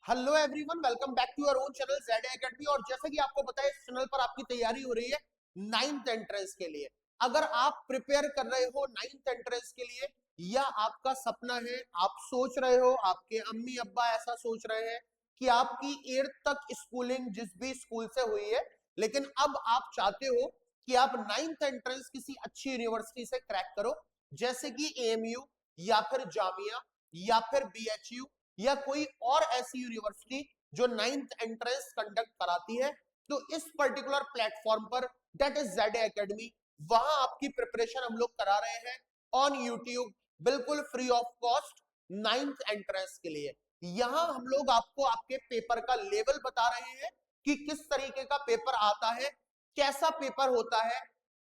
Hello everyone, welcome back to your own channel Z Academy. और जैसे कि आपको पता है, इस चैनल पर आपकी तैयारी हो रही है नाइन्थ एंट्रेंस के लिए। अगर आप प्रिपेयर कर रहे हो नाइन्थ एंट्रेंस के लिए, या आपका सपना है, आप सोच रहे हो, आपके अम्मी अब्बा ऐसा सोच रहे हैं कि आपकी 8th तक स्कूलिंग जिस भी स्कूल से हुई है, लेकिन अब आप चाहते हो कि आप नाइन्थ एंट्रेंस किसी अच्छी यूनिवर्सिटी से क्रैक करो, जैसे कि एएमयू या फिर जामिया या फिर बीएचयू या कोई और ऐसी यूनिवर्सिटी जो नाइन्थ एंट्रेंस कंडक्ट कराती है, तो इस पर्टिकुलर प्लेटफॉर्म पर, दैट इज जेड एकेडमी, वहां आपकी प्रिपरेशन हम लोग करा रहे हैं ऑन यूट्यूब, बिल्कुल free of cost ninth entrance के लिए। यहां हम लोग आपको आपके पेपर का लेवल बता रहे हैं कि किस तरीके का पेपर आता है, कैसा पेपर होता है,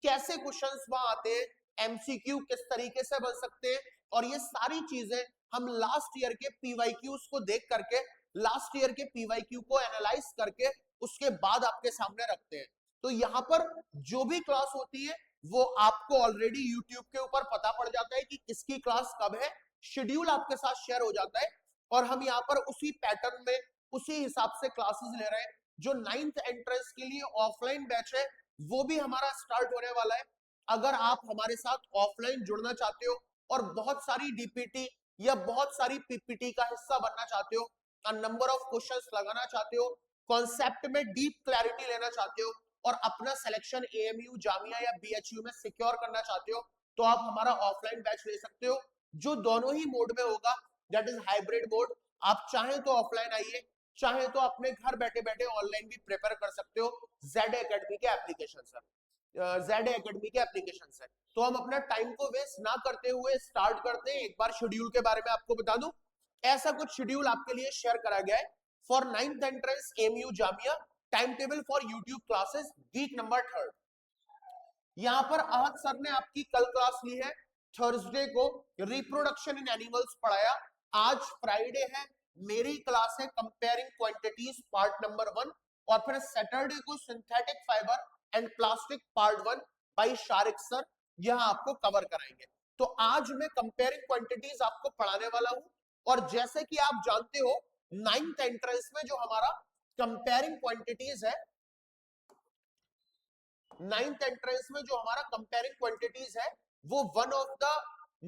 कैसे क्वेश्चंस वहां आते हैं, एमसीक्यू किस तरीके से बन सकते हैं, और ये सारी चीजें हम लास्ट ईयर के पीवाईक्यूज को देख करके, लास्ट ईयर के पीवाईक्यू को एनालाइज करके उसके बाद आपके सामने रखते हैं। तो यहाँ पर जो भी क्लास होती है वो आपको ऑलरेडी यूट्यूब के ऊपर पता पड़ जाता है कि किसकी क्लास कब है, शेड्यूल आपके साथ शेयर हो जाता है, और हम यहाँ पर उसी पैटर्न में उसी हिसाब से क्लासेस ले रहे हैं। जो नाइन्थ एंट्रेंस के लिए ऑफलाइन बैच है वो भी हमारा स्टार्ट होने वाला है। अगर आप हमारे साथ ऑफलाइन जुड़ना चाहते हो और बहुत सारी डीपीटी या बहुत सारी पीपीटी का हिस्सा बनना चाहते हो, नंबर ऑफ क्वेश्चंस लगाना चाहते हो, कॉन्सेप्ट में डीप क्लैरिटी लेना चाहते हो, और अपना सिलेक्शन एएमयू जामिया या बीएचयू में सिक्योर करना चाहते हो, तो आप हमारा ऑफलाइन बैच ले सकते हो, जो दोनों ही मोड में होगा, दैट इज हाइब्रिड मोड। आप चाहें तो ऑफलाइन आइए, चाहे तो अपने घर बैठे बैठे ऑनलाइन भी प्रिपेयर कर सकते हो जेड एकेडमी के एप्लीकेशन से। जेड एकेडमी के एप्लीकेशन से। तो हम अपना टाइम को वेस्ट ना करते हुए स्टार्ट करते हैं। एक बार शेड्यूल के बारे में आपको बता दूं, ऐसा कुछ शेड्यूल आपके लिए शेयर करा गया है for ninth entrance MU Jamia, time table for YouTube classes, week number 3। यहां पर आहत सर ने आपकी कल क्लास ली है, थर्सडे को रिप्रोडक्शन इन एनिमल्स पढ़ाया। आज फ्राइडे है, मेरी क्लास है कंपेयरिंग क्वांटिटीज पार्ट नंबर 1, और फिर सैटरडे को synthetic fibre and plastic part 1 by Shariq sir, यहां आपको कवर कराएंगे। तो आज मैं कंपेयरिंग क्वांटिटीज आपको पढ़ाने वाला हूं। और जैसे कि आप जानते हो, नाइन्थ एंट्रेंस में जो हमारा कंपेयरिंग क्वांटिटीज है, नाइन्थ एंट्रेंस में जो हमारा कंपेयरिंग क्वांटिटीज है, वो one of the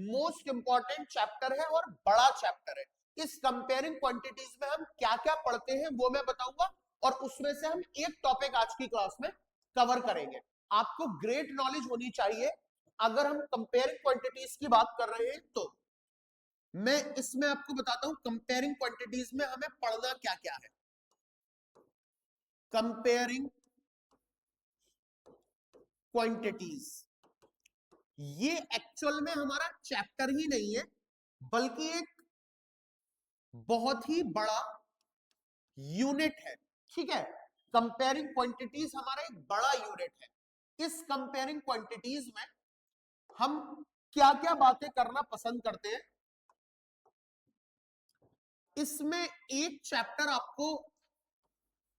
most important chapter है और बड़ा चैप्टर है। इस कंपेयरिंग क्वांटिटीज में हम क्या क्या पढ़ते हैं वो मैं बताऊंगा, और उसमें से हम एक टॉपिक आज की क्लास में कवर करेंगे। आपको ग्रेट नॉलेज होनी चाहिए अगर हम कंपेयरिंग क्वांटिटीज की बात कर रहे हैं। तो मैं इसमें आपको बताता हूं कंपेयरिंग क्वांटिटीज में हमें पढ़ना क्या क्या है। कंपेयरिंग क्वांटिटीज ये एक्चुअल में हमारा चैप्टर ही नहीं है, बल्कि एक बहुत ही बड़ा यूनिट है। ठीक है, कंपेयरिंग क्वांटिटीज हमारा एक बड़ा यूनिट है। इस कंपेयरिंग क्वांटिटीज में हम क्या क्या बातें करना पसंद करते हैं। इसमें एक चैप्टर आपको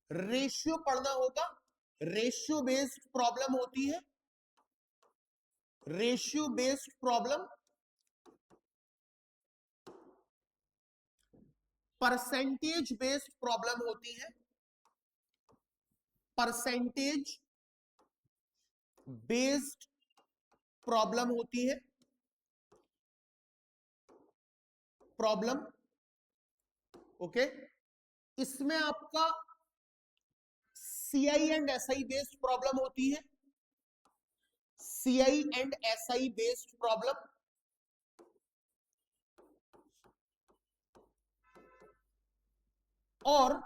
रेशियो पढ़ना होगा। रेशियो बेस्ड प्रॉब्लम होती है, ratio based problem, percentage based problem होती है, परसेंटेज बेस्ड प्रॉब्लम होती है, प्रॉब्लम। ओके, इसमें आपका CI and SI based problem होती है, CI and SI based problem. और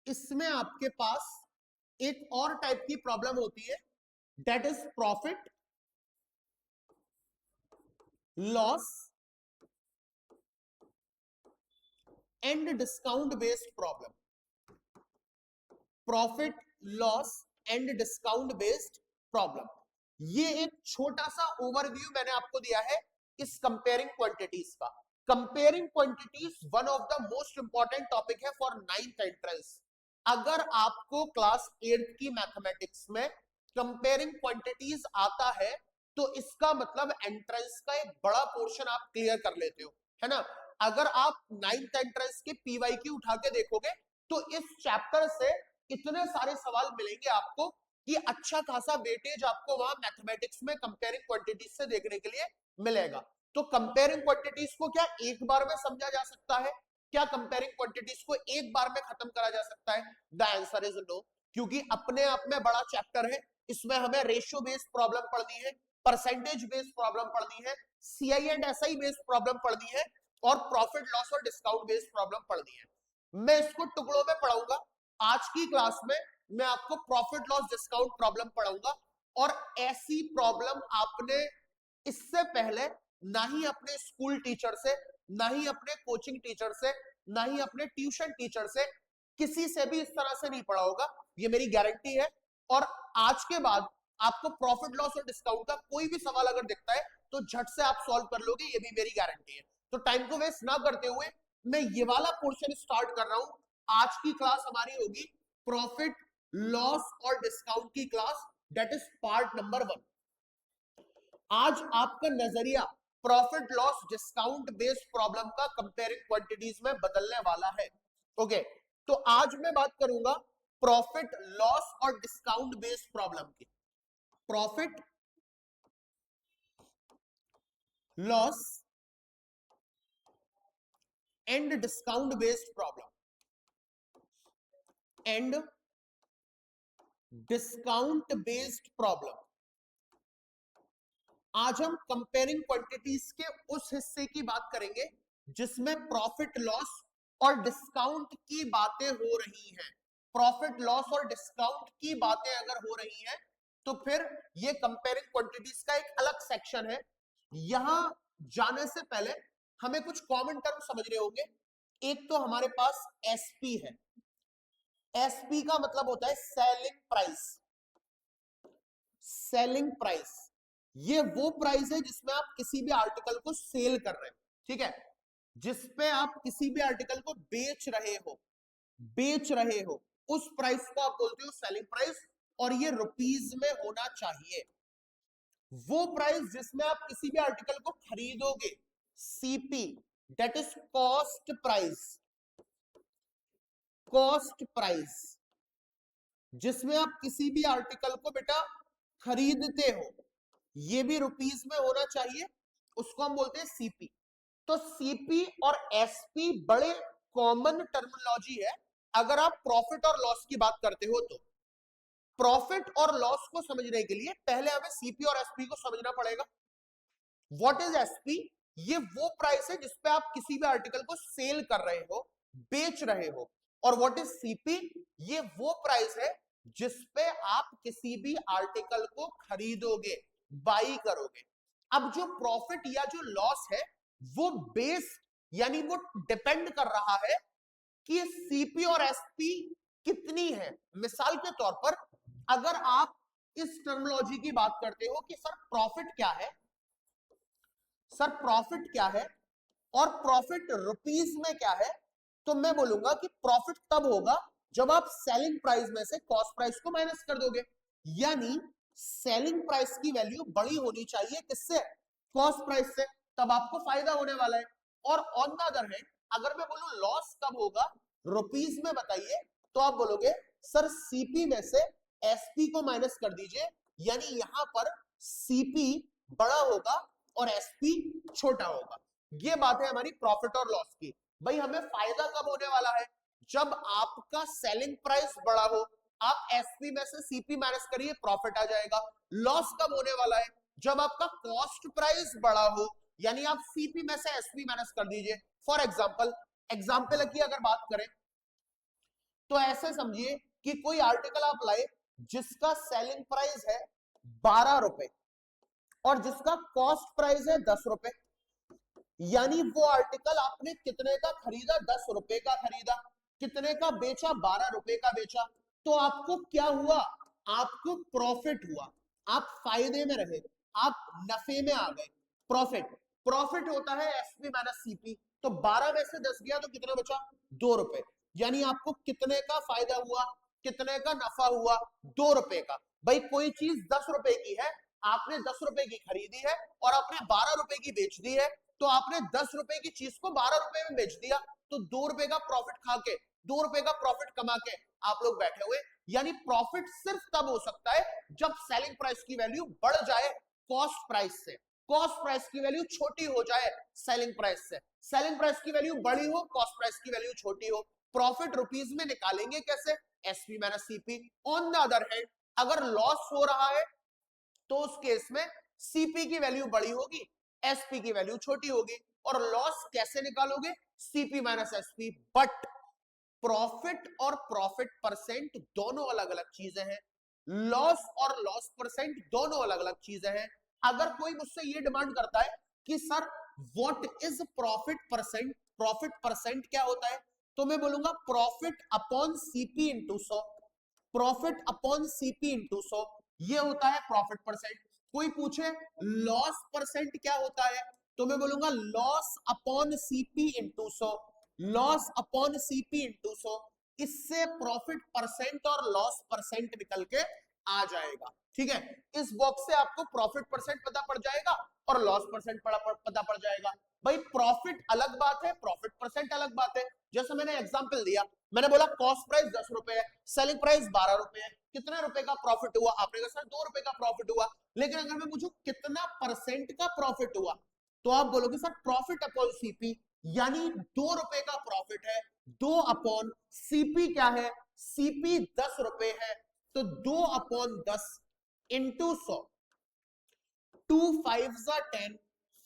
इसमें आपके पास एक और टाइप की प्रॉब्लम होती है, that is profit loss and discount based problem. Profit loss and discount based problem. ये एक छोटा सा ओवरव्यू मैंने आपको दिया है इस कंपेयरिंग क्वांटिटीज का। Comparing quantities one of the most important topic है फॉर नाइन्थ एंट्रेंस। अगर आपको क्लास 8 की मैथमेटिक्स में कंपेयरिंग क्वांटिटीज आता है, तो इसका मतलब एंट्रेंस का एक बड़ा पोर्शन आप क्लियर कर लेते हो, है ना। अगर आप 9th एंट्रेंस के पीवाईक्यू उठा के देखोगे तो इस चैप्टर से इतने सारे सवाल मिलेंगे आपको कि अच्छा खासा वेटेज आपको वहां मैथमेटिक्स में कंपेयरिंग क्वांटिटीज से देखने के लिए मिलेगा। तो कंपेयरिंग क्वांटिटीज को क्या एक बार में समझा जा सकता है? क्या कंपेयरिंग क्वांटिटीज को एक बार में खत्म करा जा सकता है? द आंसर इज नो, क्योंकि अपने आप में बड़ा चैप्टर है। इसमें हमें रेशियो बेस्ड प्रॉब्लम पढ़नी है, परसेंटेज बेस्ड प्रॉब्लम पढ़नी है, CI and SI based problem पढ़नी है और प्रॉफिट लॉस और डिस्काउंट बेस्ड प्रॉब्लम पढ़नी है। मैं इसको टुकड़ों में पढ़ाऊंगा। आज की क्लास में मैं आपको प्रॉफिट लॉस डिस्काउंट प्रॉब्लम पढ़ाऊंगा और ऐसी प्रॉब्लम आपने इससे पहले ना ही अपने स्कूल टीचर से, ना ही अपने कोचिंग टीचर से, ना ही अपने ट्यूशन टीचर से, किसी से भी इस तरह से नहीं पढ़ा होगा, ये मेरी गारंटी है। और आज के बाद आपको प्रॉफिट लॉस और डिस्काउंट का कोई भी सवाल अगर दिखता है तो झट से आप सॉल्व कर लोगे, ये भी मेरी गारंटी है। तो टाइम को वेस्ट ना करते हुए मैं ये वाला पोर्शन स्टार्ट कर रहा हूं। आज की क्लास हमारी होगी प्रॉफिट लॉस और डिस्काउंट की class, that is part number 1। आज आपका नजरिया profit loss discount based problem का कंपेयरिंग क्वांटिटीज में बदलने वाला है। ओके, तो आज मैं बात करूंगा प्रॉफिट लॉस और डिस्काउंट बेस्ड प्रॉब्लम की। Profit loss and discount based problem and discount based problem. आज हम कंपेयरिंग क्वांटिटीज के उस हिस्से की बात करेंगे जिसमें प्रॉफिट लॉस और डिस्काउंट की बातें हो रही हैं। प्रॉफिट लॉस और डिस्काउंट की बातें अगर हो रही हैं तो फिर ये कंपेयरिंग क्वांटिटीज का एक अलग सेक्शन है। यहां जाने से पहले हमें कुछ कॉमन टर्म समझने होंगे। एक तो हमारे पास एसपी है। एसपी का मतलब होता है सेलिंग प्राइस। सेलिंग प्राइस ये वो प्राइस है जिसमें आप किसी भी आर्टिकल को सेल कर रहे हो, ठीक है, जिसपे आप किसी भी आर्टिकल को बेच रहे हो, उस प्राइस को आप बोलते हो सेलिंग प्राइस, और ये रुपीज में होना चाहिए। वो प्राइस जिसमें आप किसी भी आर्टिकल को खरीदोगे, CP, that is cost price. Cost price जिसमें आप किसी भी आर्टिकल को बेटा खरीदते हो, ये भी रुपीस में होना चाहिए, उसको हम बोलते हैं सीपी। तो सीपी और एसपी बड़े कॉमन टर्मिनोलॉजी है अगर आप प्रॉफिट और लॉस की बात करते हो। तो प्रॉफिट और लॉस को समझने के लिए पहले हमें सीपी और एसपी को समझना पड़ेगा। What is SP? ये वो प्राइस है जिसपे आप किसी भी आर्टिकल को सेल कर रहे हो, बेच रहे हो। और व्हाट इज सीपी? ये वो प्राइस है जिसपे आप किसी भी आर्टिकल को खरीदोगे, बाई करोगे। अब जो प्रॉफिट या जो लॉस है वो बेस यानी वो डिपेंड कर रहा है कि सीपी और एसपी कितनी है। मिसाल के तौर पर अगर आप इस टर्मिनोलॉजी की बात करते हो कि सर प्रॉफिट क्या है, सर प्रॉफिट क्या है और प्रॉफिट रुपीस में क्या है, तो मैं बोलूंगा कि प्रॉफिट तब होगा जब आप सेलिंग प्राइस में से कॉस्ट प्राइस को माइनस कर दोगे। यानी सेलिंग प्राइस की वैल्यू बड़ी होनी चाहिए किससे? कॉस्ट प्राइस से, तब आपको फायदा होने वाला है। और ऑन द अदर हैंड अगर मैं बोलूं लॉस कब होगा, रुपीस में बताइए, तो आप बोलोगे सर सीपी में से एसपी को माइनस कर दीजिए, यानी यहां पर सीपी बड़ा होगा और एसपी छोटा होगा। ये बात है हमारी प्रॉफिट और लॉस की। भाई हमें फायदा कब होने वाला है? जब आपका सेलिंग प्राइस बड़ा हो, आप एसपी में से सीपी माइनस करिए, प्रॉफिट आ जाएगा। लॉस कब होने वाला है? जब आपका कॉस्ट प्राइस बड़ा हो, यानी आप सीपी में से एसपी माइनस कर दीजिए। फॉर एग्जाम्पल की अगर बात करें तो ऐसे समझिए कि कोई आर्टिकल आप लाए जिसका सेलिंग प्राइस है 12 रुपए और जिसका कॉस्ट प्राइस है 10 रुपए, यानी वो आर्टिकल आपने कितने का खरीदा? 10 रुपए का खरीदा। कितने का बेचा? 12 रुपए का बेचा। तो आपको क्या हुआ? आपको प्रॉफिट हुआ, आप फायदे में रहे, आप नफे में आ गए। प्रॉफिट होता है एसपी माइनस सीपी। तो 12 में से 10 गया तो कितना बचा? 2 रुपए। यानी आपको कितने का फायदा हुआ, कितने का नफा हुआ? 2 रुपए का। भाई कोई चीज 10 रुपए की है, आपने 10 रुपए की खरीदी है और आपने 12 रुपए की बेच दी है, तो आपने 10 रुपए की चीज को 12 रुपए में बेच दिया, तो 2 रुपए का प्रॉफिट खा के, 2 रुपए का प्रॉफिट कमा के आप लोग बैठे हुए। यानी प्रॉफिट सिर्फ तब हो सकता है जब सेलिंग प्राइस की वैल्यू बढ़ जाए कॉस्ट प्राइस से, कॉस्ट प्राइस की वैल्यू छोटी हो जाए सेलिंग प्राइस से, सेलिंग प्राइस की वैल्यू बड़ी हो, कॉस्ट प्राइस की वैल्यू छोटी हो। प्रॉफिट रुपीज में निकालेंगे कैसे? SP minus CP. On the other hand अगर लॉस हो रहा है तो उस केस में सीपी की वैल्यू बड़ी होगी, एसपी की वैल्यू छोटी होगी। और लॉस कैसे निकालोगे? CP minus SP. But profit और प्रॉफिट परसेंट दोनों अलग अलग चीजें हैं, लॉस और लॉस परसेंट दोनों अलग अलग चीजें हैं। अगर कोई मुझसे ये डिमांड करता है कि sir what is profit percent, profit percent क्या होता है, तो मैं बोलूंगा profit upon CP into 100, profit upon CP into 100 ये होता है प्रॉफिट परसेंट। कोई पूछे लॉस परसेंट क्या होता है, तो मैं बोलूंगा loss upon CP into 100, loss upon CP into 100। इससे प्रॉफिट परसेंट और लॉस परसेंट निकल के आ जाएगा। ठीक है, इस बॉक्स से आपको प्रॉफिट परसेंट पता पड़ जाएगा और लॉस परसेंट पता पड़ जाएगा। भाई प्रॉफिट अलग बात है, प्रॉफिट परसेंट अलग बात है। जैसे मैंने एग्जांपल दिया, मैंने बोला कॉस्ट प्राइस 10 रुपए है, सेलिंग प्राइस 12 रुपए है, कितने रुपए का प्रॉफिट हुआ? आपने कहा सर 2 रुपए का प्रॉफिट हुआ। लेकिन अगर मैं पूछूं कितना परसेंट का प्रॉफिट हुआ, तो आप बोलोगे सर प्रॉफिट अपॉन सीपी, यानी 2 रुपए का प्रॉफिट है, 2 अपॉन सीपी क्या है? सीपी 10 रुपए है, तो 2 अपॉन 10 इंटू 100, 2 5 जा 10,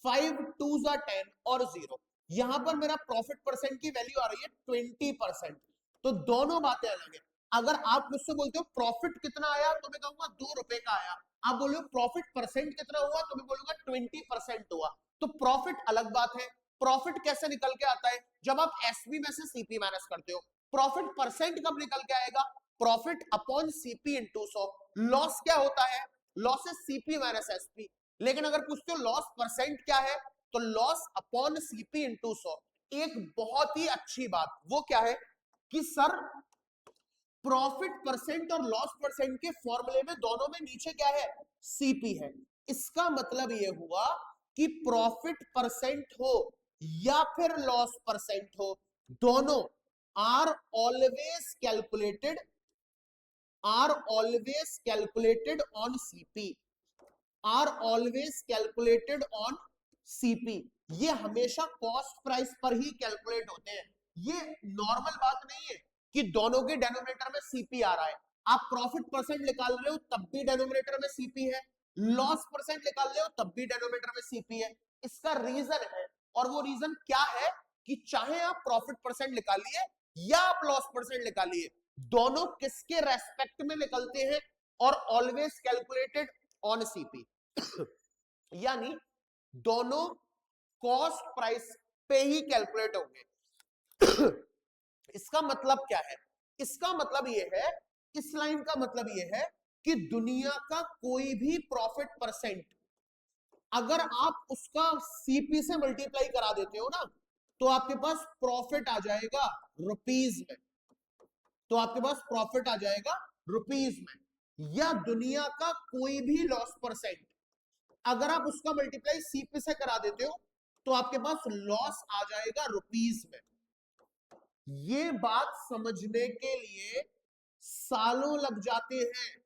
5 2 जा 10 और 0। यहां पर मेरा प्रॉफिट परसेंट की वैल्यू आ रही है 20%। तो दोनों बातें अलग है। अगर आप मुझसे बोलते हो प्रॉफिट कितना आया, तो मैं कहूंगा 2 रुपए का आया। आप बोलो प्रॉफिट परसेंट कितना हुआ, तो मैं बोलूंगा 20% हुआ। तो प्रॉफिट अलग बात है। प्रॉफिट कैसे निकल के आता है? जब आप एसपी में से सीपी माइनस करते हो। प्रॉफिट परसेंट कब निकल के आएगा? Profit upon CP into 100। Loss क्या होता है? लॉस है सीपी माइनस एसपी। लेकिन अगर पूछते हो लॉस परसेंट क्या है, तो लॉस अपॉन सीपी इंटू 100। एक बहुत ही अच्छी बात वो क्या है कि सर प्रॉफिट परसेंट और लॉस परसेंट के फॉर्मूले में दोनों में नीचे क्या है? सीपी है। इसका मतलब यह हुआ कि प्रॉफिट परसेंट हो या फिर लॉस परसेंट हो, दोनों are always calculated on CP, are always calculated on CP. ये हमेशा कॉस्ट प्राइस पर ही कैलकुलेट होते हैं। ये नॉर्मल बात नहीं है कि दोनों के डेनोमिनेटर में सीपी आ रहा है। आप प्रॉफिट परसेंट निकाल रहे हो तब भी डेनोमिनेटर में सीपी है, लॉस परसेंट निकाल रहे हो तब भी डेनोमिनेटर में सीपी है। इसका रीजन है, और वो रीजन क्या है कि चाहे आप प्रॉफिट परसेंट निकालिए या आप लॉस परसेंट निकालिए, दोनों किसके रेस्पेक्ट में निकलते हैं? और ऑलवेज कैलकुलेटेड ऑन सीपी। यानी दोनों कॉस्ट प्राइस पे ही कैलकुलेट होंगे। इसका मतलब क्या है? इसका मतलब यह है, इस लाइन का मतलब यह है कि दुनिया का कोई भी प्रॉफिट परसेंट अगर आप उसका सीपी से मल्टीप्लाई करा देते हो ना, तो आपके पास प्रॉफिट आ जाएगा रुपीज में, तो आपके पास प्रॉफिट आ जाएगा रुपीज में। या दुनिया का कोई भी लॉस परसेंट अगर आप उसका मल्टीप्लाई सीपी से करा देते हो, तो आपके पास लॉस आ जाएगा रुपीज में। ये बात समझने के लिए सालों लग जाते हैं।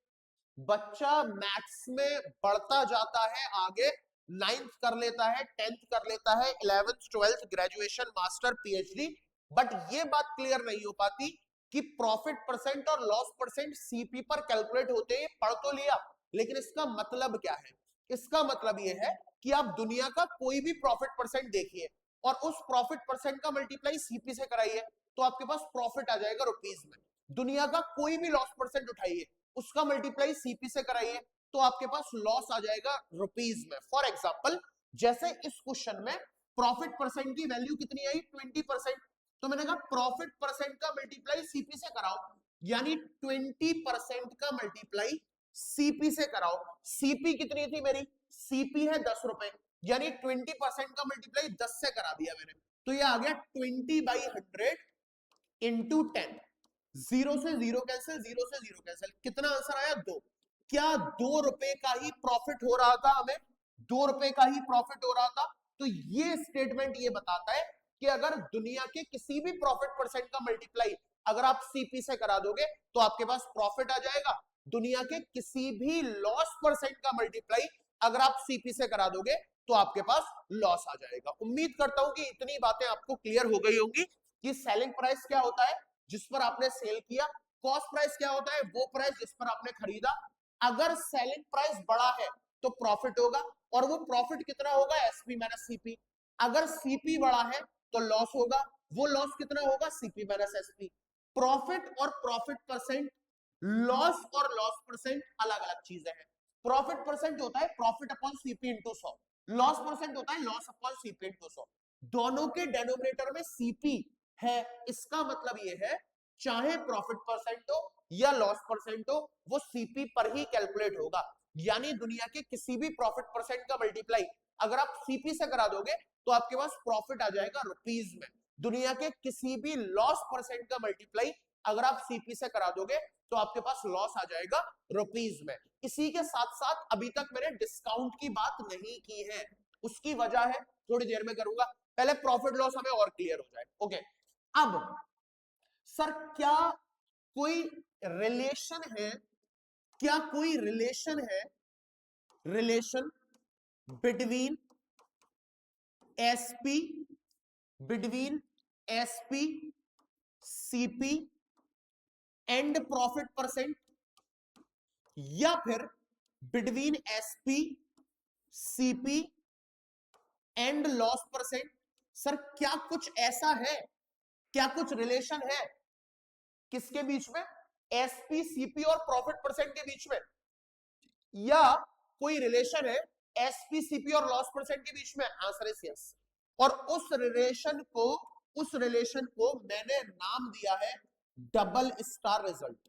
बच्चा मैथ्स में बढ़ता जाता है आगे, 9th कर लेता है, 10th कर लेता है, 11th 12th graduation master PhD, but ये बात क्लियर नहीं हो पाती कि प्रॉफिट परसेंट और लॉस परसेंट सीपी पर कैलकुलेट होते हैं। पढ़ तो लिया, लेकिन इसका मतलब क्या है? इसका मतलब यह है कि आप दुनिया का कोई भी प्रॉफिट परसेंट देखिए और उस प्रॉफिट परसेंट का मल्टीप्लाई सीपी से कराइए, तो आपके पास प्रॉफिट आ जाएगा रुपीज में। दुनिया का कोई भी लॉस परसेंट उठाइए, उसका मल्टीप्लाई सीपी से कराइए, तो आपके पास लॉस आ जाएगा रुपीज में। फॉर एग्जांपल, जैसे इस क्वेश्चन में प्रॉफिट परसेंट की वैल्यू कितनी आई? 20%। तो मैंने कहा प्रॉफिट परसेंट का मल्टीप्लाई सीपी से कराओ, यानी 20% का मल्टीप्लाई सीपी से कराओ। सीपी कितनी थी मेरी? सीपी है 10 रुपए, यानी 20% का मल्टीप्लाई 10 से करा दिया मैंने, तो ये आ गया 20/100 इंटू 10। 0 से 0 कैंसिल, 0 से 0 कैंसिल, कितना आंसर आया? 2। क्या 2 रुपए का ही प्रॉफिट हो रहा था हमें? 2 रुपए का ही प्रॉफिट हो रहा था। तो ये स्टेटमेंट ये बताता है कि अगर दुनिया के किसी भी प्रॉफिट परसेंट का मल्टीप्लाई अगर आप सीपी से करा दोगे तो आपके पास प्रॉफिट आ जाएगा। दुनिया के किसी भी लॉस परसेंट का मल्टीप्लाई अगर आप सीपी से करा दोगे तो आपके पास लॉस आ जाएगा। उम्मीद करता हूं कि इतनी बातें आपको क्लियर हो गई होंगी कि सेलिंग प्राइस क्या होता है जिस पर आपने सेल किया, कॉस्ट प्राइस क्या होता है वो प्राइस जिस पर आपने खरीदा। अगर सेलिंग प्राइस बड़ा है तो प्रॉफिट होगा और वो प्रॉफिट कितना होगा, एसपी माइनस सीपी। अगर सीपी बड़ा है तो लॉस होगा, वो लॉस कितना होगा, सीपी माइनस एसपी। प्रॉफिट और प्रॉफिट परसेंट, लॉस और लॉस परसेंट अलग अलग चीजें हैं। प्रॉफिट परसेंट होता है profit upon CP into 100, loss percent होता है लॉस अपॉन सीपी इंटू 100। दोनों के डेनोमिनेटर में सीपी है, इसका मतलब ये है चाहे प्रॉफिट परसेंट हो या लॉस परसेंट हो वो सीपी पर ही कैलकुलेट होगा। यानी दुनिया के किसी भी प्रॉफिट परसेंट का मल्टीप्लाई अगर आप सीपी से करा दोगे तो आपके पास प्रॉफिट आ जाएगा रुपीज में। दुनिया के किसी भी लॉस परसेंट का मल्टीप्लाई अगर आप सीपी से करा दोगे तो आपके पास लॉस आ जाएगा रुपीज में। इसी के साथ साथ अभी तक मैंने डिस्काउंट की बात नहीं की है, उसकी वजह है थोड़ी देर में करूंगा, पहले प्रॉफिट लॉस हमें और क्लियर हो जाए। ओके, अब सर क्या कोई रिलेशन है, क्या कोई रिलेशन है, relation between SP, between SP CP and profit percent, या फिर between SP CP and loss percent? Sir क्या कुछ ऐसा है, क्या कुछ रिलेशन है किसके बीच में, एसपी सीपी और प्रॉफिट परसेंट के बीच में, या कोई रिलेशन है एसपी सीपी और लॉस परसेंट के बीच में? Answer is yes. और उस रिलेशन को मैंने नाम दिया है double star result.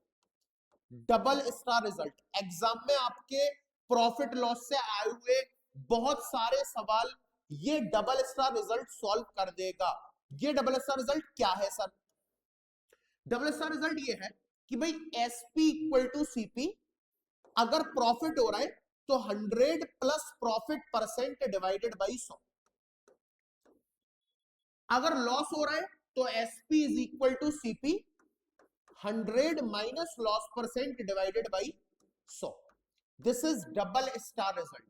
Double star result exam में आपके प्रॉफिट लॉस से आए हुए बहुत सारे सवाल ये डबल स्टार रिजल्ट सॉल्व कर देगा। ये डबल स्टार रिजल्ट क्या है सर? डबल स्टार रिजल्ट ये है कि भाई एसपी इक्वल टू सीपी, अगर प्रॉफिट हो रहा है तो 100 plus profit percent divided by 100, अगर लॉस हो रहा है तो SP is equal to CP 100 minus loss percent divided by 100। This is double star result.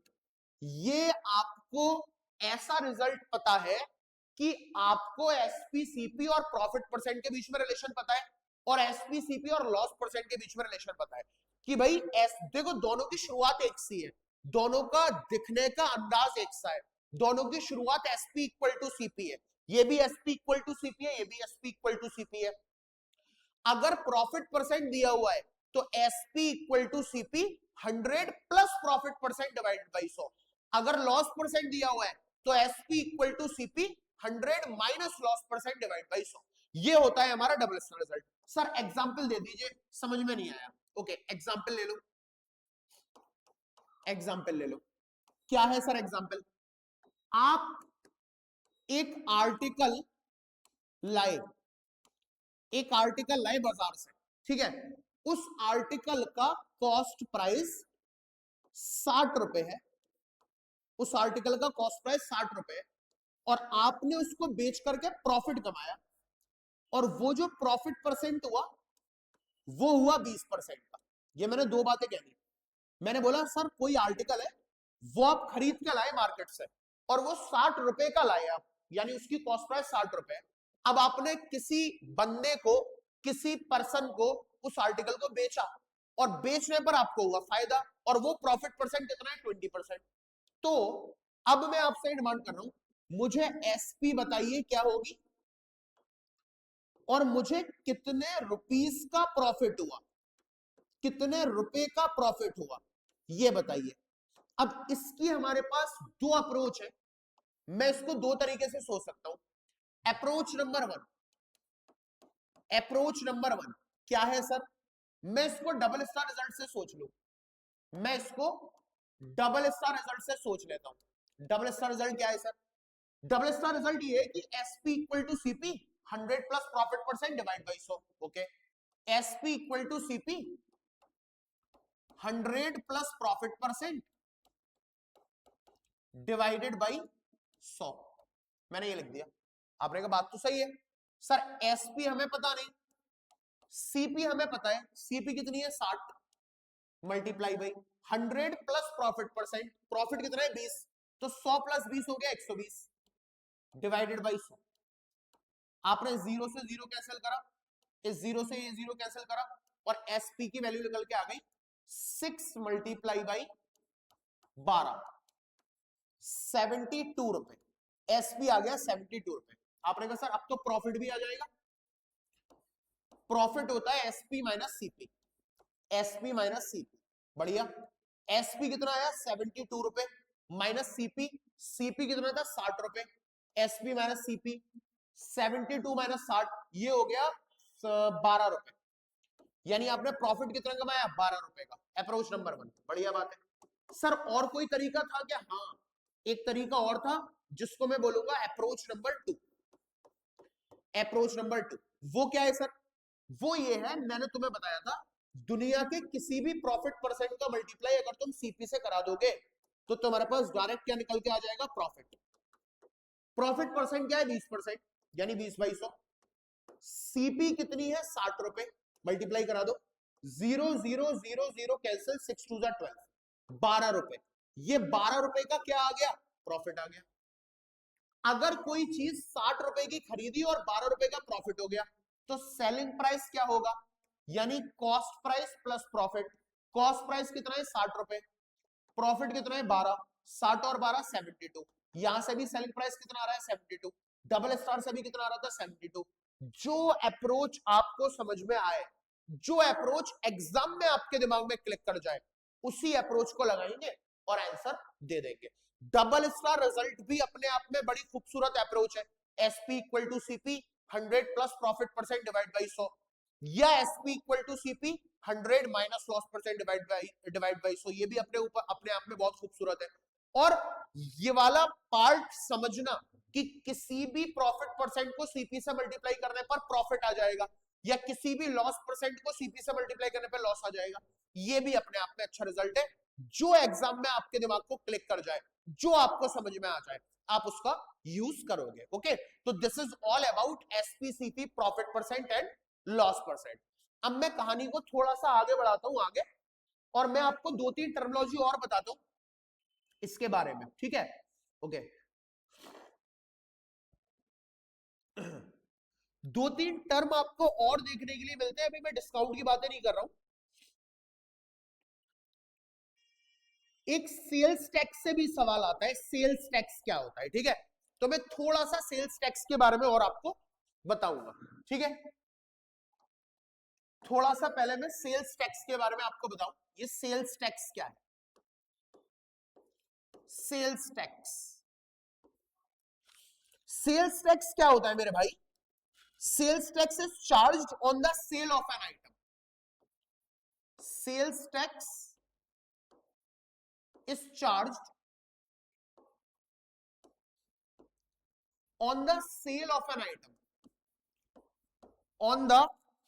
ये आपको ऐसा रिजल्ट पता है कि आपको एसपी सीपी और प्रॉफिट परसेंट के बीच में रिलेशन पता है और एसपी सीपी और लॉस परसेंट के बीच में रिलेशन पता है कि भाई देखो दोनों की शुरुआत एक सी है, दोनों का दिखने का अंदाज एक सा है, दोनों की शुरुआत एसपी इक्वल टू सीपी है, ये भी एसपी इक्वल टू सीपी है, ये भी एसपी इक्वल टू सीपी है। अगर प्रॉफिट परसेंट दिया हुआ है तो SP equal to CP 100 plus profit percent divided by 100, अगर लॉस परसेंट दिया हुआ है तो SP equal to CP 100 minus loss percent divide by 100। ये होता है हमारा double star result. Sir example दे दीजिए, समझ में नहीं आया। ओके एग्जांपल ले लो, एग्जांपल ले लो। क्या है सर एग्जांपल? आप एक आर्टिकल लाए, एक आर्टिकल लाए बाजार से, ठीक है, उस आर्टिकल का कॉस्ट प्राइस 60 रुपए है, उस आर्टिकल का कॉस्ट प्राइस 60 रुपए है और आपने उसको बेच करके प्रॉफिट कमाया और वो जो प्रॉफिट परसेंट हुआ वो हुआ 20% का। ये मैंने दो बातें कह दी। मैंने बोला सर कोई आर्टिकल है वो आप खरीद के लाए मार्केट से और वो 60 रुपए का लाए आप, यानी उसकी कॉस्ट प्राइस 60 रुपए है। अब आपने किसी बंदे को, किसी पर्सन को उस आर्टिकल को बेचा और बेचने पर आपको हुआ फायदा और वो प्रॉफिट परसेंट कितना है, 20%। तो अब मैं आपसे डिमांड कर रहा हूं मुझे एसपी बताइए क्या होगी और मुझे कितने रुपीस का प्रॉफिट हुआ, कितने रुपए का प्रॉफिट हुआ ये बताइए। अब इसकी हमारे पास दो अप्रोच है, मैं इसको दो तरीके से सोच सकता हूं। Approach number one, approach number one क्या है सर? मैं इसको डबल स्टार रिजल्ट से सोच लूं, मैं इसको डबल स्टार रिजल्ट से सोच लेता हूं। डबल स्टार रिजल्ट क्या है सर? डबल स्टार रिजल्ट ये है कि SP equal to CP 100 plus profit percent divide by 100। Okay, SP equal to CP 100 plus profit percent divided by 100। मैंने ये लिख दिया। आपने कहा बात तो सही है सर, एसपी हमें पता नहीं, सीपी हमें पता है। सीपी कितनी है 60 multiply by 100 plus profit percent, profit कितना है 20, तो 100 प्लस 20 हो गया 120 डिवाइडेड बाई 100। आपने जीरो से जीरो कैंसिल करा, इस जीरो से ये जीरो कैंसिल करा और एसपी की वैल्यू निकल के आ गई 6 मल्टीप्लाई बाई 12, 72 रुपए। एसपी आ गया 72 रुपए। आपने कहा सर अब तो प्रॉफिट भी आ जाएगा। प्रॉफिट होता है SP minus CP, SP minus CP. बढ़िया। एसपी कितना आया 72 रुपए माइनस सीपी, सीपी कितना था 60 रुपए, एसपी माइनस सीपी 72 माइनस 60, ये हो गया 12 रुपए। यानी आपने प्रॉफिट कितना कमाया 12 रुपए का। Approach number 1। बढ़िया बात है सर। और कोई तरीका था क्या? हाँ, एक तरीका और था जिसको मैं बोलूंगा अप्रोच नंबर 2। अप्रोच नंबर 2 वो क्या है सर? वो ये है, मैंने तुम्हें बताया था, दुनिया के किसी भी प्रॉफिट परसेंट का मल्टीप्लाई अगर तुम सीपी से करा दोगे तो तुम्हारे पास डायरेक्ट क्या निकल के आ जाएगा? प्रॉफिट। प्रॉफिट परसेंट क्या है 20%, यानी 20/100। सीपी कितनी है 60 रुपए, मल्टीप्लाई करा दो, 0 0 0 0 कैंसिल, 6 2 12, 12 रुपए। ये 12 रुपए का क्या आ गया? प्रॉफिट आ गया। अगर कोई चीज 60 रुपए की खरीदी और 12 रुपए का प्रॉफिट हो गया तो सेलिंग प्राइस क्या होगा? यानी cost price plus profit. Cost price कितना है 60 रुपए, प्रॉफिट कितना है 12, 60 और 12 72। यहां से भी सेलिंग प्राइस कितना आ रहा है 72, डबल स्टार से भी कितना आ रहा था 72। जो अप्रोच आपको समझ में आए, जो अप्रोच एग्जाम में आपके दिमाग में क्लिक कर जाए, उसी अप्रोच को लगाएंगे और आंसर दे देंगे। डबल स्टार रिजल्ट भी अपने आप में बड़ी खूबसूरत अप्रोच है। SP equal to CP 100 plus profit percent divide by 100, या SP equal to CP 100 minus loss percent divide by 100, ये भी अपने ऊपर अपने आप में बहुत खूबसूरत है। और ये वाला पार्ट समझना कि किसी भी प्रॉफिट परसेंट को सीपी से मल्टीप्लाई करने पर प्रॉफिट आ जाएगा, या किसी भी लॉस परसेंट को सीपी से मल्टीप्लाई करने पर लॉस आ जाएगा, ये भी अपने आप में अच्छा रिजल्ट है। जो एग्जाम में आपके दिमाग को क्लिक कर जाए, जो आपको समझ में आ जाए, आप उसका यूज करोगे। ओके, तो this is all about SP CP, profit percent and loss percent. अब मैं कहानी को थोड़ा सा आगे बढ़ाता हूं आगे, और मैं आपको 2-3 टर्मिनोलॉजी और बताता हूं इसके बारे में, ठीक है? ओके, 2-3 टर्म आपको और देखने के लिए मिलते हैं। अभी मैं डिस्काउंट की बातें नहीं कर रहा हूं। एक सेल्स टैक्स से भी सवाल आता है, सेल्स टैक्स क्या होता है, ठीक है? तो मैं थोड़ा सा सेल्स टैक्स के बारे में और आपको बताऊंगा, ठीक है? थोड़ा सा पहले मैं सेल्स टैक्स के बारे में आपको बताऊं। ये सेल्स टैक्स क्या है? सेल्स टैक्स, सेल्स टैक्स क्या होता है मेरे भाई? Sales tax is charged on the sale of an item. Sales tax is charged on the sale of an item, on the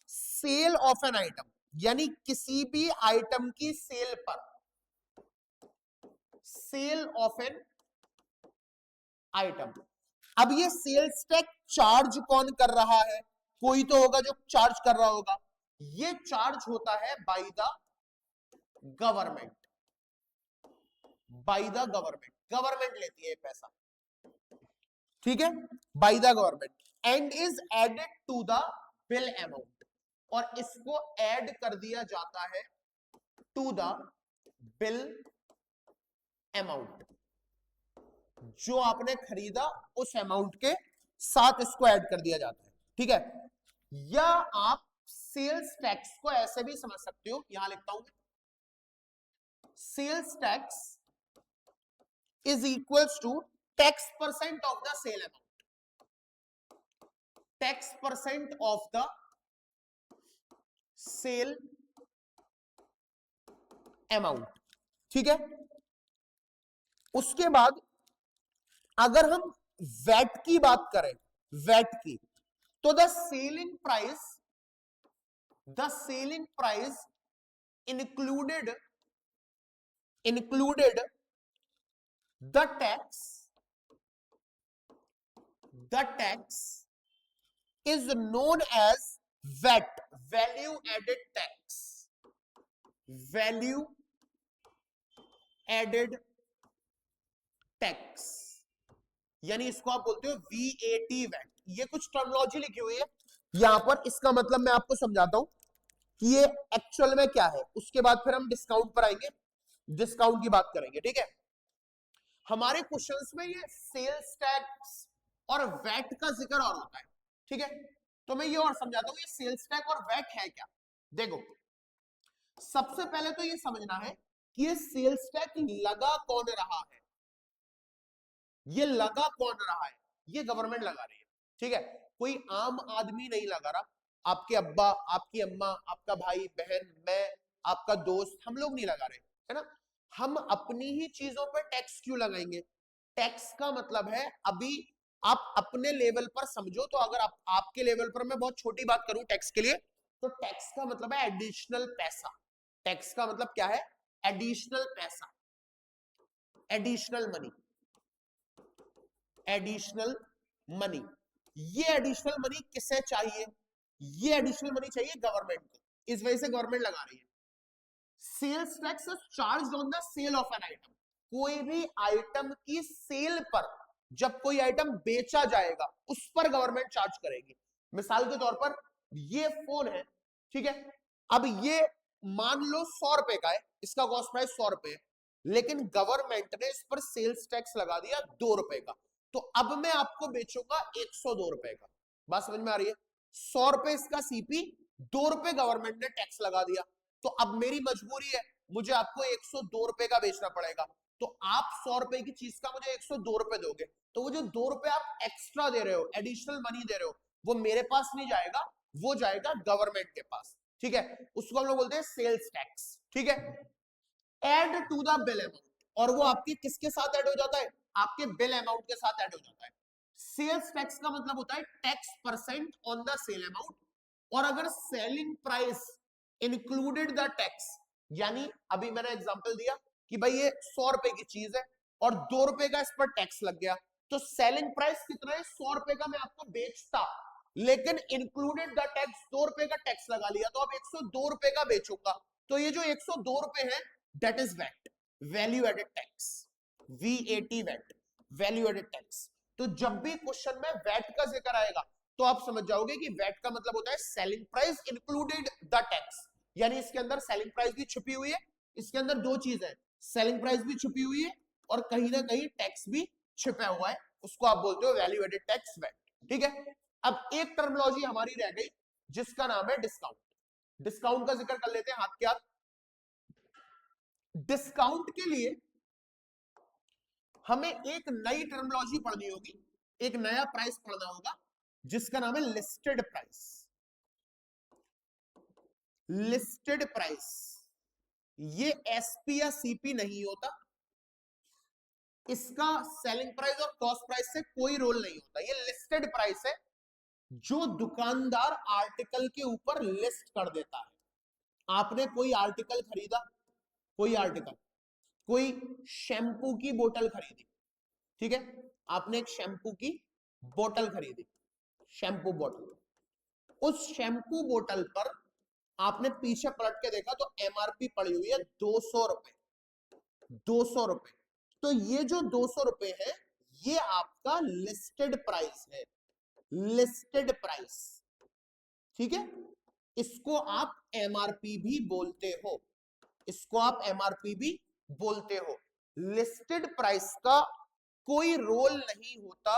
sale of an item, यानी किसी भी आइटम की cell पर, सेल ऑफ एन आइटम। अब ये sales tax charge कौन कर रहा है? कोई तो होगा जो चार्ज कर रहा होगा। ये चार्ज होता है by the government, by the government. Government लेती है पैसा, ठीक है, by the government, and is added to the bill amount, और इसको ऐड कर दिया जाता है टू द बिल अमाउंट। जो आपने खरीदा उस अमाउंट के साथ इसको ऐड कर दिया जाता है, ठीक है? या आप सेल्स टैक्स को ऐसे भी समझ सकते हो, यहां लिखता हूं, sales tax is equals to tax percent of the sale amount, tax percent of the sale amount, ठीक है? उसके बाद अगर हम वैट की बात करें, वैट की, तो the selling price included the tax the tax is known as VAT, value added tax, value added tax, यानी इसको आप बोलते हो वीएटी वैट। ये कुछ टर्मिनोलॉजी लिखी हुई है यहां पर, इसका मतलब मैं आपको समझाता हूं कि ये एक्चुअल में क्या है, उसके बाद फिर हम डिस्काउंट पर आएंगे, डिस्काउंट की बात करेंगे, ठीक है। हमारे क्वेश्चंस में ये सेल्स टैक्स और वैट का जिक्र और होता है, ठीक है। तो मैं ये और समझाता हूं ये सेल्स टैक्स और वैट है क्या। देखो, सबसे पहले तो ये समझना है कि ये सेल्स टैक्स लगा कौन रहा है, ये लगा कौन रहा है, ये गवर्नमेंट लगा रही है, ठीक है। कोई आम आदमी नहीं लगा रहा, आपके अब्बा, आपकी अम्मा, आपका भाई बहन, मैं, आपका दोस्त, हम लोग नहीं लगा रहे, है ना। हम अपनी ही चीजों पर टैक्स क्यों लगाएंगे। टैक्स का मतलब है, अभी आप अपने लेवल पर समझो, तो अगर आपके लेवल पर मैं बहुत छोटी बात करूं टैक्स के लिए, तो टैक्स का मतलब है एडिशनल पैसा। टैक्स का मतलब क्या है, एडिशनल पैसा, एडिशनल मनी, एडिशनल मनी। ये एडिशनल मनी किसे चाहिए, ये एडिशनल मनी चाहिए गवर्नमेंट को, इस वजह से गवर्नमेंट लगा रही है। Sales tax is charged on the sale of an item, कोई भी आइटम की सेल पर, जब कोई आइटम बेचा जाएगा उस पर गवर्नमेंट चार्ज करेगी। मिसाल के तौर पर ये फोन है, ठीक है, अब ये मान लो 100 रुपए का है, इसका कॉस्ट प्राइस 100 रुपए है, लेकिन गवर्नमेंट ने इस पर सेल्स टैक्स लगा दिया 2 रुपए का, तो अब मैं आपको बेचूंगा 102 रुपए का। बात समझ में आ रही है। 100 रुपए इसका सीपी, 2 रुपए गवर्नमेंट ने टैक्स लगा दिया, तो अब मेरी मजबूरी है, मुझे आपको 102 रुपए का बेचना पड़ेगा। तो आप 100 रुपए की चीज का मुझे 102 रुपए दोगे, तो वो जो 2 रुपए आप एक्स्ट्रा दे रहे हो, एडिशनल मनी दे रहे हो, वो मेरे पास नहीं जाएगा, वो जाएगा गवर्नमेंट के पास, ठीक है। उसको हम लोग बोलते हैं सेल्स टैक्स, ठीक है। Add to the bill amount, और वो आपके किसके साथ ऐड हो जाता है, आपके बिल अमाउंट के साथ ऐड हो जाता है। सेल्स टैक्स का मतलब होता है tax percent on the sale amount, और अगर selling price included the tax, यानी अभी मैंने एग्जांपल दिया कि भाई ये 100 रुपए की चीज है और 2 रुपए का इस पर टैक्स लग गया, तो सेलिंग प्राइस कितना है, 100 रुपए का मैं आपको बेचता, लेकिन इंक्लूडेड द टैक्स 2 रुपए का टैक्स लगा लिया, तो अब 102 रुपए का बेचूंगा। तो ये जो 102 रुपए है, that is VAT, value added tax, VAT VAT, value added tax. तो जब भी क्वेश्चन में वैट का जिक्र आएगा, तो आप समझ जाओगे कि वैट का मतलब होता है selling price included the tax, यानी इसके अंदर सेलिंग प्राइस भी छुपी हुई है। इसके अंदर दो चीज है, सेलिंग प्राइस भी छुपी हुई है और कहीं ना कहीं टैक्स भी छुपा हुआ है, उसको आप बोलते हो वैल्यू एडेड टैक्स, वैट, ठीक है। अब एक टर्मिनोलॉजी हमारी रह गई जिसका नाम है डिस्काउंट। डिस्काउंट का जिक्र कर लेते हैं हाथ के हाथ। डिस्काउंट के लिए हमें एक नई टर्मिनोलॉजी पढ़नी होगी, एक नया प्राइस पढ़ना होगा जिसका नाम है लिस्टेड प्राइस। लिस्टेड प्राइस, ये एसपी या सीपी नहीं होता, इसका सेलिंग प्राइस और कॉस्ट प्राइस से कोई रोल नहीं होता, ये लिस्टेड प्राइस है जो दुकानदार आर्टिकल के ऊपर लिस्ट कर देता है। आपने कोई आर्टिकल खरीदा, कोई आर्टिकल, कोई शैम्पू की बोतल खरीदी, ठीक है, आपने एक शैम्पू की बोतल खरीदी, शैम्पू बोतल, उस शैम्पू बोतल पर आपने पीछे पलट के देखा तो एमआरपी पड़ी हुई है 200 रुपए, 200 रुपए। तो ये जो 200 रुपए है, ये आपका लिस्टेड प्राइस है, लिस्टेड प्राइस, ठीक है। इसको आप एमआरपी भी बोलते हो, इसको आप एमआरपी भी बोलते हो। लिस्टेड प्राइस का कोई रोल नहीं होता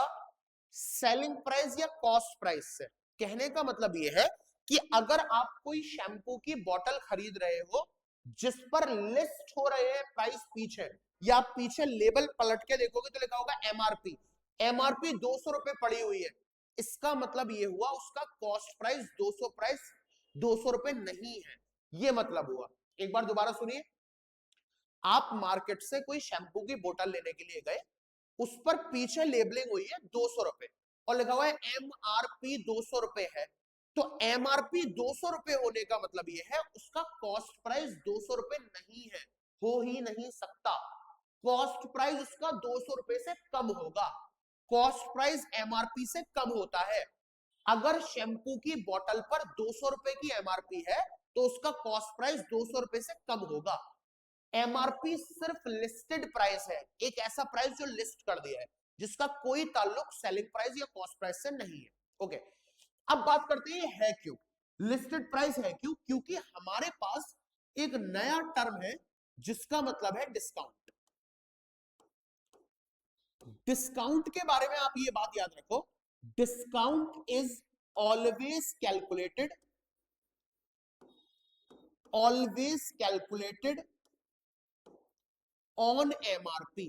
सेलिंग प्राइस या कॉस्ट प्राइस से। कहने का मतलब यह है कि अगर आप कोई शैम्पू की बोतल खरीद रहे हो जिस पर लिस्ट हो रहे हैं प्राइस पीछे, या आप पीछे लेबल पलट के देखोगे तो लिखा होगा एमआरपी, एमआरपी 200 रुपए पड़ी हुई है, इसका मतलब यह हुआ उसका कॉस्ट प्राइस 200 प्राइस 200 रुपए नहीं है, यह मतलब हुआ। एक बार दोबारा सुनिए, आप मार्केट से कोई शैम्पू की बोतल लेने के लिए गए, उस पर पीछे लेबलिंग हुई है 200 रुपए और लिखा हुआ है एमआरपी 200 रुपए है, तो एमआरपी 200 रुपए होने का मतलब यह है उसका कॉस्ट प्राइस 200 रुपए नहीं है, हो ही नहीं सकता, कॉस्ट प्राइस उसका 200 रुपए से कम होगा। कॉस्ट प्राइस एमआरपी से कम होता है। अगर शैम्पू की बोतल पर 200 रुपए की एमआरपी है तो उसका कॉस्ट प्राइस 200 रुपए से कम होगा। एमआरपी सिर्फ लिस्टेड प्राइस है, एक ऐसा प्राइस जो लिस्ट कर दिया है, जिसका कोई ताल्लुक सेलिंग प्राइस या कॉस्ट प्राइस से नहीं है। ओके, अब बात करते हैं है क्यों लिस्टेड प्राइस है क्यों, क्योंकि हमारे पास एक नया टर्म है जिसका मतलब है डिस्काउंट। डिस्काउंट के बारे में आप ये बात याद रखो, discount is always calculated on MRP.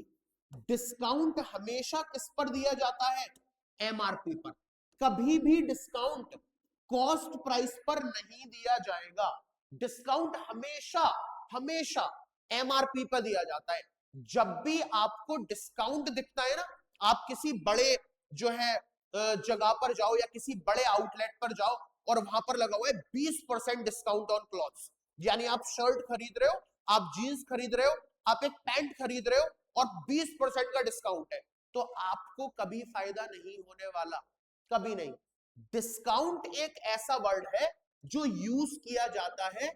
Discount हमेशा किस पर दिया जाता है? एमआरपी पर। कभी भी डिस्काउंट कॉस्ट प्राइस पर नहीं दिया जाएगा। डिस्काउंट हमेशा हमेशा एमआरपी पर दिया जाता है। जब भी आपको डिस्काउंट दिखता है ना, आप किसी बड़े जो है जगह पर जाओ या किसी बड़े आउटलेट पर जाओ और वहां पर लगा हुआ है 20% डिस्काउंट ऑन क्लॉथ्स, यानी आप शर्ट खरीद रहे हो, आप जीन्स खरीद रहे हो, आप एक पैंट खरीद रहे हो और 20% का डिस्काउंट है, तो आपको कभी फायदा नहीं होने वाला, कभी नहीं। डिस्काउंट एक ऐसा वर्ड है जो यूज किया जाता है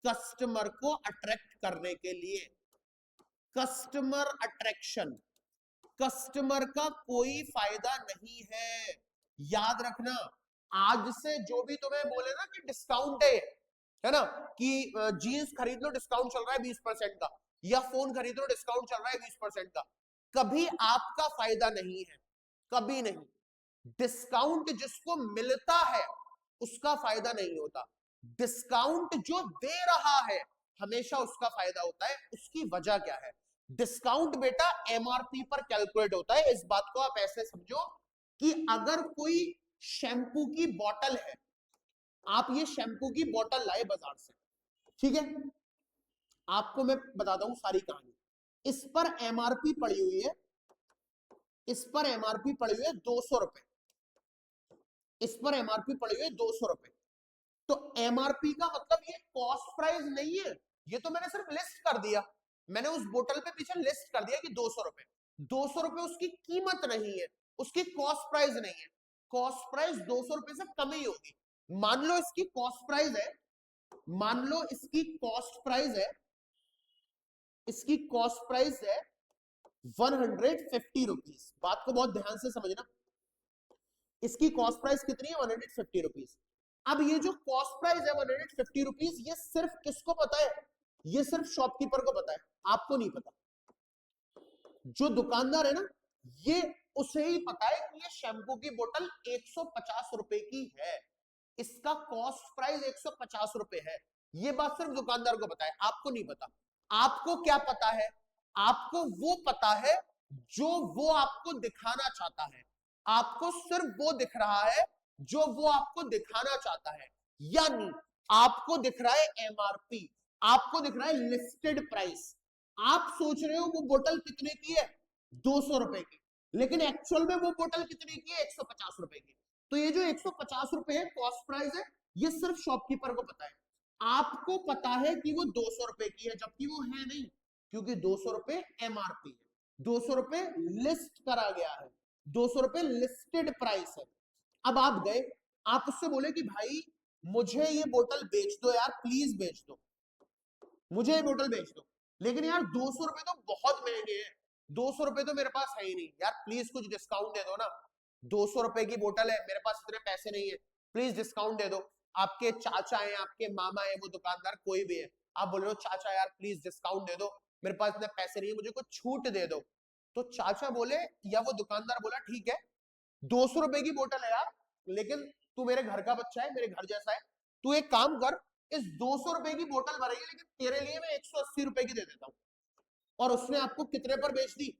कस्टमर को अट्रैक्ट करने के लिए। कस्टमर अट्रैक्शन, कस्टमर का कोई फायदा नहीं है। याद रखना, आज से जो भी तुम्हें बोले ना कि डिस्काउंट है ना, कि जीन्स खरीद लो डिस्काउंट चल रहा है 20% का, या फोन खरीद लो डिस्काउंट चल रहा है 20% का, कभी आपका फायदा नहीं है, कभी नहीं। डिस्काउंट जिसको मिलता है उसका फायदा नहीं होता, डिस्काउंट जो दे रहा है हमेशा उसका फायदा होता है। उसकी वजह क्या है? डिस्काउंट बेटा एमआरपी पर कैलकुलेट होता है। इस बात को आप ऐसे समझो कि अगर कोई शैम्पू की बोतल है, आप ये शैम्पू की बोतल लाए बाजार से, ठीक है, आपको मैं बताता हूं सारी कहानी। इस पर एमआरपी पड़ी हुई है, इस पर एमआरपी पड़ी हुई है 200 रुपए, इस पर एमआरपी पड़ी हुई है 200 रुपए। तो एमआरपी का मतलब ये कॉस्ट प्राइस नहीं है, ये तो मैंने सिर्फ लिस्ट कर दिया, मैंने उस बोतल पे पीछे लिस्ट कर दिया कि 200 रुपए। 200 रुपए उसकी कीमत नहीं है, उसकी कॉस्ट प्राइस नहीं है। कॉस्ट प्राइस 200 रुपए से कम ही होगी। मान लो इसकी कॉस्ट प्राइस है, मान लो इसकी कॉस्ट प्राइस है, इसकी कॉस्ट प्राइस है 150 रुपीज। बात को बहुत ध्यान से समझना, इसकी कॉस्ट प्राइस कितनी है? 150 रुपीज। अब ये जो कॉस्ट प्राइस है 150 रुपीज, ये सिर्फ किसको पता है? ये सिर्फ शॉपकीपर को पता है, आपको नहीं पता। जो दुकानदार है ना, ये उसे ही पता है कि ये शैम्पू की बोतल 150 रुपए की है, इसका कॉस्ट प्राइस 150 रुपए है। ये बात सिर्फ दुकानदार को पता है, आपको नहीं पता। आपको क्या पता है? आपको वो पता है जो वो आपको दिखाना चाहता है। आपको सिर्फ वो दिख रहा है जो वो आपको दिखाना चाहता है, यानी आपको दिख रहा है एमआरपी, आपको दिख रहा है लिस्टेड प्राइस। आप सोच रहे हो वो बोतल कितने की है? 200 रुपए की, लेकिन एक्चुअल में वो बोतल कितने की है? 150 रुपए की। तो ये जो 150 रुपए है कॉस्ट प्राइस है, ये सिर्फ शॉपकीपर को पता है। आपको पता है कि वो 200 रुपए की है, जबकि वो है नहीं, क्योंकि 200 रुपए एमआरपी है, 200 रुपए लिस्ट करा गया है, 200 रुपए लिस्टेड प्राइस है। अब आप गए, आप उससे बोले कि भाई मुझे ये बोतल बेच दो यार, प्लीज बेच दो, मुझे ये बोतल बेच दो। लेकिन यार 200 रुपए तो बहुत महंगे हैं, 200 रुपए तो मेरे पास है ही नहीं यार, प्लीज कुछ डिस्काउंट दे दो ना, 200 रुपए की बोतल है, मेरे पास इतने पैसे नहीं है, प्लीज डिस्काउंट दे दो। आपके चाचा है, आपके मामा है, वो दुकानदार कोई भी है, आप बोल रहे हो चाचा यार प्लीज डिस्काउंट दे दो, मेरे पास इतने पैसे नहीं है, मुझे कुछ छूट दे दो। तो चाचा बोले या वो दुकानदार बोला ठीक है, 200 रुपए की बोतल है यार, लेकिन तू मेरे घर का बच्चा है, मेरे घर जैसा है, तू एक काम कर, इस 200 रुपए की बोतल भरेगी, लेकिन तेरे लिए मैं 180 रुपए की दे देता हूं। और उसने आपको कितने पर बेच दी?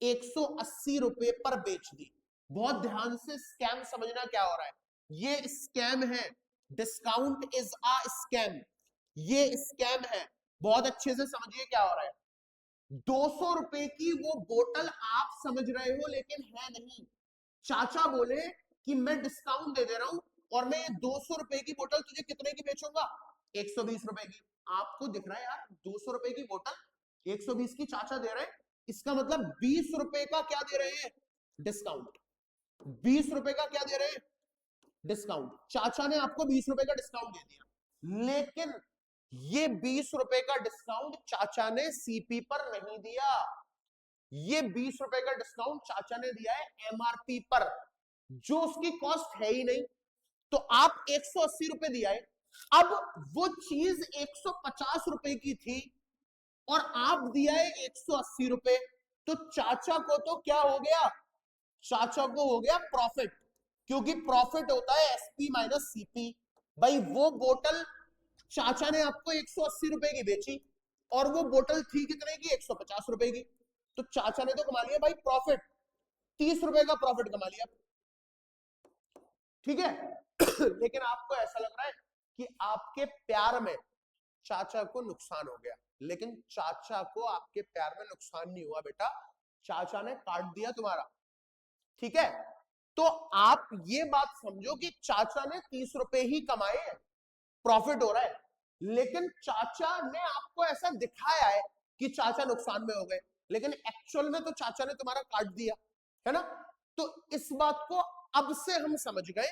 180 रुपए पर बेच दी। बहुत ध्यान से स्कैम समझना क्या हो रहा है, ये स्कैम है, डिस्काउंट इज अ स्कैम, ये स्कैम है, बहुत अच्छे से समझिए क्या हो रहा है। 200 रुपए की वो बोतल आप समझ रहे हो लेकिन है नहीं। चाचा बोले कि मैं डिस्काउंट दे रहा हूं और मैं ये 200 रुपए की बोतल तुझे कितने की बेचूंगा? 120 रुपए की। आपको दिख रहा है यार 200 रुपए की बोतल 120 की चाचा दे रहे हैं, इसका मतलब 20 रुपए का क्या दे रहे हैं? डिस्काउंट। 20 रुपए का क्या दे रहे हैं? डिस्काउंट। चाचा ने आपको 20 रुपए का डिस्काउंट दे दिया, लेकिन ये 20 रुपए का डिस्काउंट चाचा ने सीपी पर नहीं दिया, ये 20 रुपए का डिस्काउंट चाचा ने दिया है एमआरपी पर, जो उसकी कॉस्ट है ही नहीं। तो आप 180 रुपए दिया है, अब वो चीज 150 रुपए की थी और आप दिया है 180 रुपए, तो चाचा को तो क्या हो गया? चाचा को हो गया प्रॉफिट, क्योंकि प्रॉफिट होता है एसपी माइनस सीपी। भाई वो बोतल चाचा ने आपको 180 रुपए की बेची और वो बोतल थी कितने की? 150 रुपए की। तो चाचा ने तो कमा लिया भाई प्रॉफिट, 30 रुपए का प्रॉफिट कमा लिया, ठीक है। लेकिन आपको ऐसा लग रहा है कि आपके प्यार में चाचा को नुकसान हो गया, लेकिन चाचा को आपके प्यार में नुकसान नहीं हुआ बेटा, चाचा ने काट दिया तुम्हारा, ठीक है। तो आप ये बात समझो कि चाचा ने 30 रुपए ही कमाए हैं, प्रॉफिट हो रहा है, लेकिन चाचा ने आपको ऐसा दिखाया है कि चाचा नुकसान में हो गए, लेकिन एक्चुअल में तो चाचा ने तुम्हारा काट दिया, है ना। तो इस बात को अब से हम समझ गए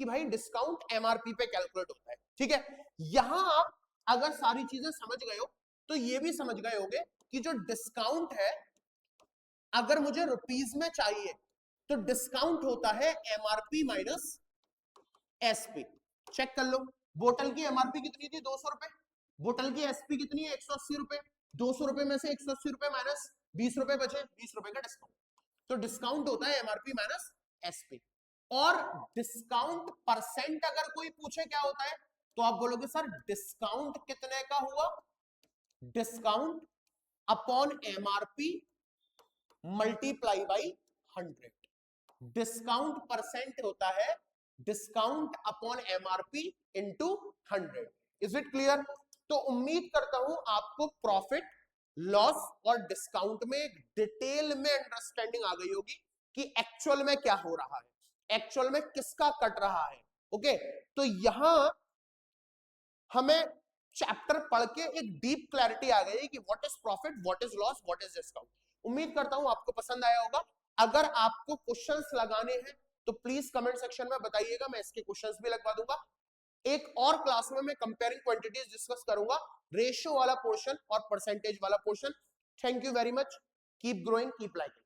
कि भाई डिस्काउंट एमआरपी पे कैलकुलेट होता है, ठीक है। यहां आप अगर सारी चीजें समझ गए हो तो ये भी समझ गए होगे कि जो डिस्काउंट है, अगर मुझे रुपीस में चाहिए तो डिस्काउंट होता है एमआरपी माइनस एसपी। चेक कर लो, बोतल की एमआरपी कितनी थी? 200 रुपए। बोतल की एसपी कितनी है? 180 रुपए। 200 रुपए में से 180 रुपए माइनस 20 रुपए बचे, 20 रुपए का डिस्काउंट। तो डिस्काउंट होता है एमआरपी माइनस एसपी। और डिस्काउंट परसेंट अगर कोई पूछे क्या होता है, तो आप बोलोगे सर डिस्काउंट कितने का हुआ? Discount upon MRP multiply by 100। Discount percent होता है discount upon MRP into 100। Is it clear? तो उम्मीद करता हूं आपको प्रॉफिट, लॉस और डिस्काउंट में एक डिटेल में अंडरस्टैंडिंग आ गई होगी कि एक्चुअल में क्या हो रहा है, एक्चुअल में किसका कट रहा है। ओके, तो यहां हमें चैप्टर पढ़ के एक डीप क्लैरिटी आ गई कि what is profit, what is loss, what is discount. उम्मीद करता हूं आपको पसंद आया होगा। अगर आपको क्वेश्चंस लगाने हैं तो प्लीज कमेंट सेक्शन में बताइएगा, मैं इसके क्वेश्चंस भी लगवा दूंगा। एक और क्लास में मैं कंपेयरिंग क्वांटिटीज डिस्कस करूंगा, रेशियो वाला पोर्शन और परसेंटेज वाला portion. Thank you very much, keep growing, keep liking.